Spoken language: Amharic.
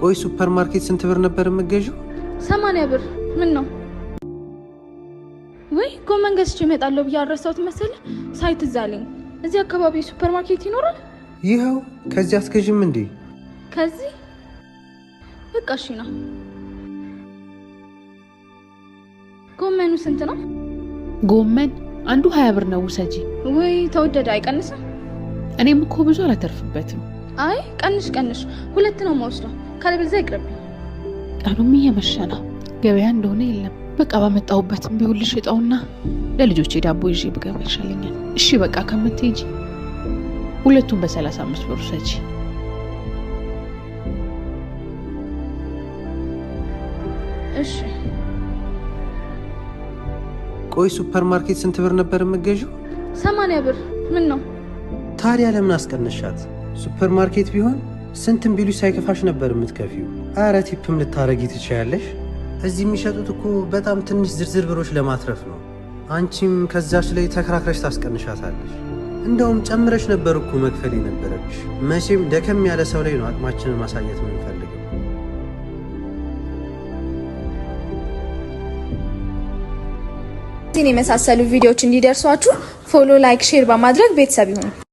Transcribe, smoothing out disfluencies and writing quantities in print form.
ቆይ ሱፐርማርኬት ስንት ብር ነበር የምትገዢው? 80 ብር። ምን ነው ወይ ጎመን ገዝቼ እመጣለሁ ብዬ አረሳሁት መሰለህ። ሳይት ዛለኝ እዚህ አካባቢ ሱፐርማርኬት ይኖራል? ይኸው ከዚህ አስገዥም እንዴ? ከዚህ በቃ እሺ ነው። ጎመኑ ስንት ነው? ጎመን አንዱ 20 ብር ነው ውሰጂ። ወይ ተወደደ አይቀንስም? እኔም እኮ ብዙ አላተርፍበትም። አይ ቀንሽ ሁለት ነው የምወስደው ካለበለዚያ ይቅርብኝ። ቀኑም እየመሸ ነው ገበያ እንደሆነ የለም። በቃ ባመጣሁበትም ቢሆን ልሽጠውና ለልጆቼ ዳቦ ይዤ ብገባ ይሻለኛል። እሺ በቃ ከምትሄጂ ሁለቱም በ35 ብር ውሰጂ። እሺ ቆይ ሱፐርማርኬት ስንት ብር ነበር የምትገዢው? 80 ብር። ምን ነው ታዲያ ለምን አስቀነሻት? ሱፐርማርኬት ቢሆን ስንትም ቢሉ ሳይከፋሽ ነበር የምትከፊው። አረ ቲፕም ልታረጊ ትችያለሽ። እዚህ የሚሸጡት እኮ በጣም ትንሽ ዝርዝር ብሮች ለማትረፍ ነው። አንቺም ከዛች ላይ ተከራክረሽ ታስቀንሻታለሽ። እንደውም ጨምረሽ ነበር እኮ መክፈል የነበረብሽ። መቼም ደከም ያለ ሰው ላይ ነው አቅማችንን ማሳየት የምንፈልገው። እነዚህን የመሳሰሉ ቪዲዮዎች እንዲደርሷችሁ ፎሎ፣ ላይክ፣ ሼር በማድረግ ቤተሰብ ይሁኑ።